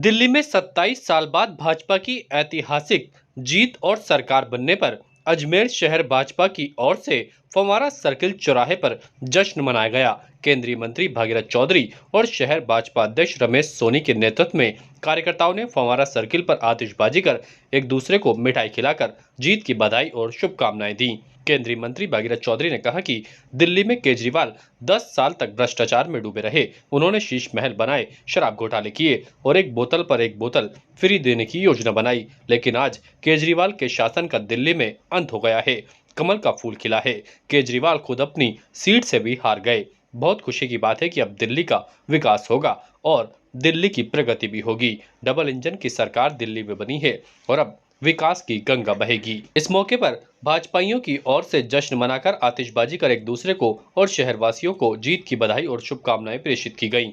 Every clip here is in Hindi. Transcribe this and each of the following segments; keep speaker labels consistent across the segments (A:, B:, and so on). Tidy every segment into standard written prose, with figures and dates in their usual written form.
A: दिल्ली में 27 साल बाद भाजपा की ऐतिहासिक जीत और सरकार बनने पर अजमेर शहर भाजपा की ओर से फव्वारा सर्किल चौराहे पर जश्न मनाया गया। केंद्रीय मंत्री भागीरथ चौधरी और शहर भाजपा अध्यक्ष रमेश सोनी के नेतृत्व में कार्यकर्ताओं ने फव्वारा सर्किल पर आतिशबाजी कर एक दूसरे को मिठाई खिलाकर जीत की बधाई और शुभकामनाएं दी। केंद्रीय मंत्री भागीरथ चौधरी ने कहा कि दिल्ली में केजरीवाल 10 साल तक भ्रष्टाचार में डूबे रहे। उन्होंने शीश महल बनाए, शराब घोटाले किए और एक बोतल पर एक बोतल फ्री देने की योजना बनाई, लेकिन आज केजरीवाल के शासन का दिल्ली में अंत हो गया है। कमल का फूल खिला है। केजरीवाल खुद अपनी सीट से भी हार गए। बहुत खुशी की बात है कि अब दिल्ली का विकास होगा और दिल्ली की प्रगति भी होगी। डबल इंजन की सरकार दिल्ली में बनी है और अब विकास की गंगा बहेगी। इस मौके पर भाजपाइयों की ओर से जश्न मनाकर आतिशबाजी कर एक दूसरे को और शहरवासियों को जीत की बधाई और शुभकामनाएं प्रेषित की गईं।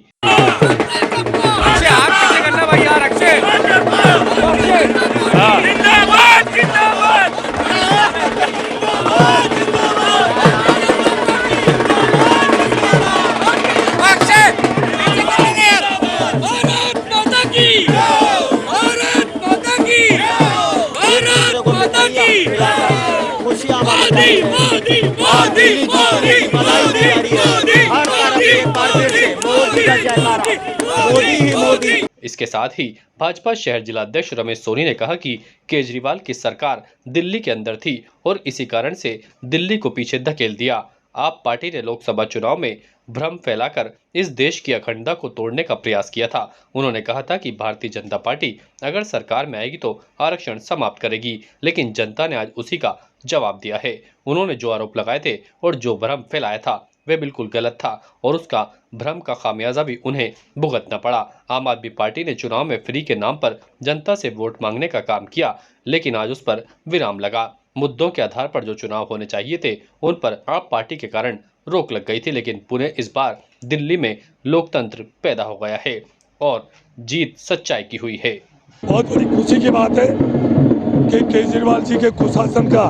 A: इसके साथ ही भाजपा शहर जिलाध्यक्ष रमेश सोनी ने कहा कि केजरीवाल की सरकार दिल्ली के अंदर थी और इसी कारण से दिल्ली को पीछे धकेल दिया। आप पार्टी ने लोकसभा चुनाव में भ्रम फैलाकर इस देश की अखंडता को तोड़ने का प्रयास किया था। उन्होंने कहा था कि भारतीय जनता पार्टी अगर सरकार में आएगी तो आरक्षण समाप्त करेगी, लेकिन जनता ने आज उसी का जवाब दिया है। उन्होंने जो आरोप लगाए थे और जो भ्रम फैलाया था वह बिल्कुल गलत था और उसका भ्रम का खामियाजा भी उन्हें भुगतना पड़ा। आम आदमी पार्टी ने चुनाव में फ्री के नाम पर जनता से वोट मांगने का काम किया, लेकिन आज उस पर विराम लगा। मुद्दों के आधार पर जो चुनाव होने चाहिए थे उन पर आप पार्टी के कारण रोक लग गई थी, लेकिन पुनः इस बार दिल्ली में लोकतंत्र पैदा हो गया है और जीत सच्चाई की हुई है।
B: बहुत बड़ी खुशी की बात है कि केजरीवाल जी के कुशासन का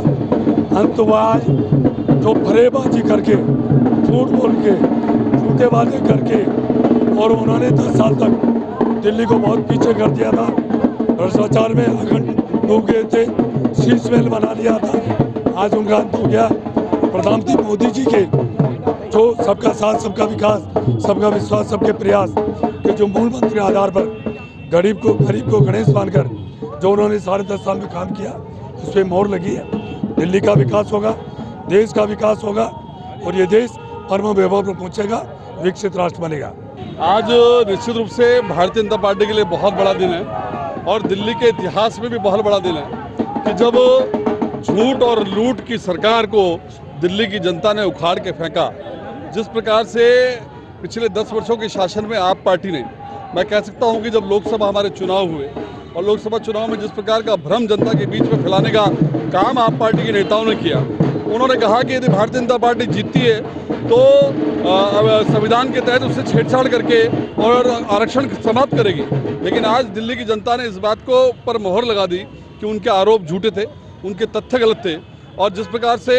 B: अंत हुआ। जो फरेबाजी करके, झूठ बोल के, झूठे वादे करके और उन्होंने 10 साल तक दिल्ली को बहुत पीछे कर दिया था। भ्रष्टाचार में अखंड डूब गए थे, शीश महल बना लिया था। आज उनका अंत हो गया। प्रधानमंत्री मोदी जी के जो सबका साथ, सबका विकास, सबका विश्वास, सबके प्रयास के जो मूल मंत्र आधार पर गरीब को गणेश मानकर जो उन्होंने 10.5 साल में काम किया, उस पर मोहर लगी है। दिल्ली का विकास होगा, देश का विकास होगा और ये देश परम वैभव पर पहुंचेगा, विकसित राष्ट्र बनेगा।
C: आज निश्चित रूप से भारतीय जनता पार्टी के लिए बहुत बड़ा दिन है और दिल्ली के इतिहास में भी बहुत बड़ा दिन है कि जब झूठ और लूट की सरकार को दिल्ली की जनता ने उखाड़ के फेंका। जिस प्रकार से पिछले 10 वर्षों के शासन में आप पार्टी ने, मैं कह सकता हूं कि जब लोकसभा हमारे चुनाव हुए और लोकसभा चुनाव में जिस प्रकार का भ्रम जनता के बीच में फैलाने का काम आप पार्टी के नेताओं ने किया, उन्होंने कहा कि यदि भारतीय जनता पार्टी जीतती है तो संविधान के तहत उससे छेड़छाड़ करके और आरक्षण समाप्त करेगी। लेकिन आज दिल्ली की जनता ने इस बात को पर मोहर लगा दी कि उनके आरोप झूठे थे, उनके तथ्य गलत थे और जिस प्रकार से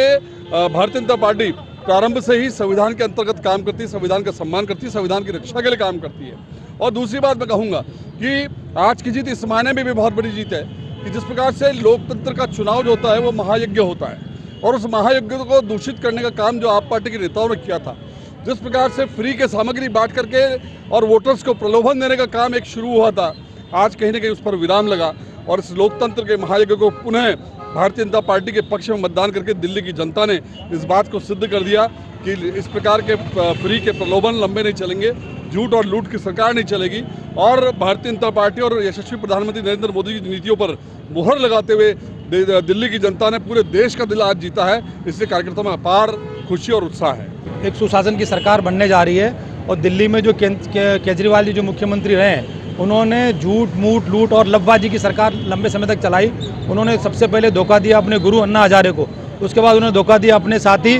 C: भारतीय जनता पार्टी प्रारंभ से ही संविधान के अंतर्गत काम करती है, संविधान का सम्मान करती है, संविधान की रक्षा के लिए काम करती है। और दूसरी बात मैं कहूँगा कि आज की जीत इस मायने में भी बहुत बड़ी जीत है कि जिस प्रकार से लोकतंत्र का चुनाव जो होता है वो महायज्ञ होता है और उस महायज्ञ को दूषित करने का काम जो आप पार्टी के नेताओं ने किया था, जिस प्रकार से फ्री के सामग्री बांट करके और वोटर्स को प्रलोभन देने का काम एक शुरू हुआ था, आज कहीं ना कहीं उस पर विराम लगा और इस लोकतंत्र के महायज्ञ को पुनः भारतीय जनता पार्टी के पक्ष में मतदान करके दिल्ली की जनता ने इस बात को सिद्ध कर दिया कि इस प्रकार के फ्री के प्रलोभन लंबे नहीं चलेंगे, झूठ और लूट की सरकार नहीं चलेगी और भारतीय जनता पार्टी और यशस्वी प्रधानमंत्री नरेंद्र मोदी की नीतियों पर मुहर लगाते हुए दिल्ली की जनता ने पूरे देश का दिल आज जीता है। इसलिए कार्यकर्ताओं में अपार खुशी और उत्साह है।
D: एक सुशासन की सरकार बनने जा रही है और दिल्ली में जो केजरीवाल जी जो मुख्यमंत्री रहे हैं, उन्होंने झूठ, मूठ, लूट और लफबाजी की सरकार लंबे समय तक चलाई। उन्होंने सबसे पहले धोखा दिया अपने गुरु अन्ना हजारे को, उसके बाद उन्होंने धोखा दिया अपने साथी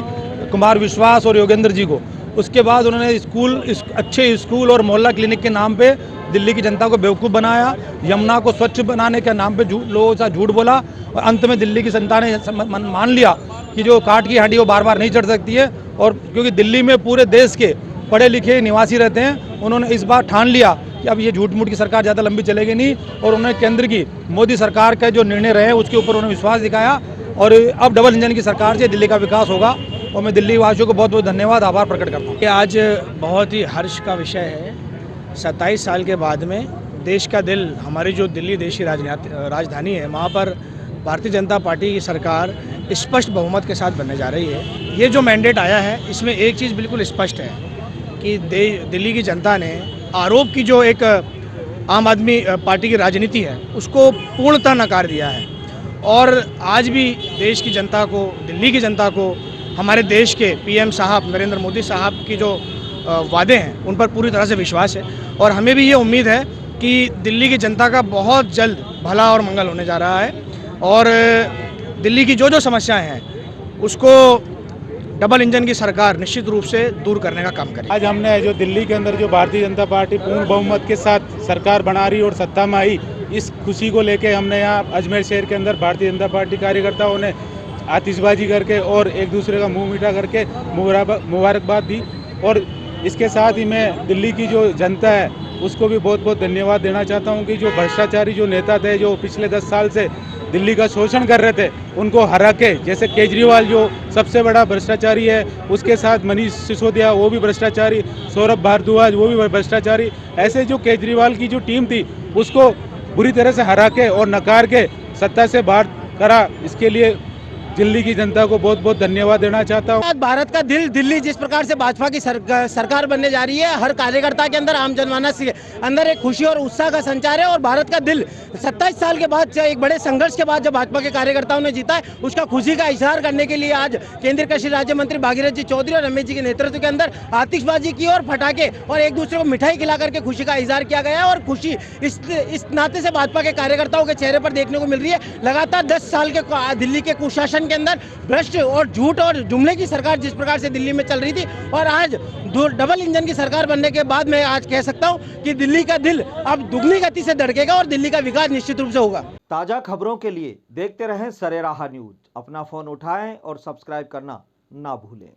D: कुमार विश्वास और योगेंद्र जी को, उसके बाद उन्होंने अच्छे स्कूल और मोहल्ला क्लिनिक के नाम पे दिल्ली की जनता को बेवकूफ़ बनाया, यमुना को स्वच्छ बनाने के नाम पे लोगों से झूठ बोला और अंत में दिल्ली की जनता ने मान लिया कि जो काठ की हांडी वो बार बार नहीं चढ़ सकती है। और क्योंकि दिल्ली में पूरे देश के पढ़े लिखे निवासी रहते हैं, उन्होंने इस बार ठान लिया कि अब ये झूठ मूठ की सरकार ज़्यादा लंबी चलेगी नहीं, और उन्होंने केंद्र की मोदी सरकार का जो निर्णय रहे उसके ऊपर उन्होंने विश्वास दिखाया, और अब डबल इंजन की सरकार से दिल्ली का विकास होगा। और मैं दिल्ली वासियों को बहुत बहुत धन्यवाद, आभार प्रकट करता हूँ।
E: ये आज बहुत ही हर्ष का विषय है। 27 साल के बाद में देश का दिल, हमारी जो दिल्ली देश की राजधानी है, वहाँ पर भारतीय जनता पार्टी की सरकार स्पष्ट बहुमत के साथ बनने जा रही है। ये जो मैंडेट आया है इसमें एक चीज़ बिल्कुल स्पष्ट है कि दिल्ली की जनता ने आरोप की जो एक आम आदमी पार्टी की राजनीति है उसको पूर्णतः नकार दिया है, और आज भी देश की जनता को, दिल्ली की जनता को हमारे देश के पीएम साहब नरेंद्र मोदी साहब की जो वादे हैं उन पर पूरी तरह से विश्वास है। और हमें भी ये उम्मीद है कि दिल्ली की जनता का बहुत जल्द भला और मंगल होने जा रहा है, और दिल्ली की जो जो समस्याएं हैं उसको डबल इंजन की सरकार निश्चित रूप से दूर करने का काम करेगी।
F: आज हमने जो दिल्ली के अंदर जो भारतीय जनता पार्टी पूर्ण बहुमत के साथ सरकार बना रही और सत्ता में आई, इस खुशी को लेके हमने यहाँ अजमेर शहर के अंदर भारतीय जनता पार्टी कार्यकर्ताओं ने आतिशबाजी करके और एक दूसरे का मुंह मीठा करके मुबारकबाद दी। और इसके साथ ही मैं दिल्ली की जो जनता है उसको भी बहुत बहुत धन्यवाद देना चाहता हूँ कि जो भ्रष्टाचारी जो नेता थे, जो पिछले 10 साल से दिल्ली का शोषण कर रहे थे, उनको हरा के, जैसे केजरीवाल जो सबसे बड़ा भ्रष्टाचारी है, उसके साथ मनीष सिसोदिया वो भी भ्रष्टाचारी, सौरभ भारद्वाज वो भी भ्रष्टाचारी, ऐसे जो केजरीवाल की जो टीम थी उसको बुरी तरह से हरा के और नकार के सत्ता से बाहर करा। इसके लिए दिल्ली की जनता को बहुत बहुत धन्यवाद देना चाहता हूँ।
E: आज भारत का दिल दिल्ली जिस प्रकार से भाजपा की सरकार बनने जा रही है, हर कार्यकर्ता के अंदर, आम जनमानस के अंदर एक खुशी और उत्साह का संचार है। और भारत का दिल 27 साल के बाद, एक बड़े संघर्ष के बाद जब भाजपा के कार्यकर्ताओं ने जीता है, उसका खुशी का इजहार करने के लिए आज केंद्रीय कृषि राज्य मंत्री भागीरथ जी चौधरी और रमेश जी के नेतृत्व के अंदर आतिशबाजी की और फटाखे और एक दूसरे को मिठाई खिला करके खुशी का इजहार किया गया है। और खुशी इस नाते से भाजपा के कार्यकर्ताओं के चेहरे पर देखने को मिल रही है। लगातार 10 साल के दिल्ली के कुशासन के अंदर भ्रष्ट और झूठ और जुमले की सरकार जिस प्रकार से दिल्ली में चल रही थी, और आज डबल इंजन की सरकार बनने के बाद मैं आज कह सकता हूं कि दिल्ली का दिल अब दुगनी गति से धड़केगा और दिल्ली का विकास निश्चित रूप से होगा।
G: ताज़ा खबरों के लिए देखते रहें सरेराह न्यूज। अपना फोन उठाएं और सब्सक्राइब करना ना भूलें।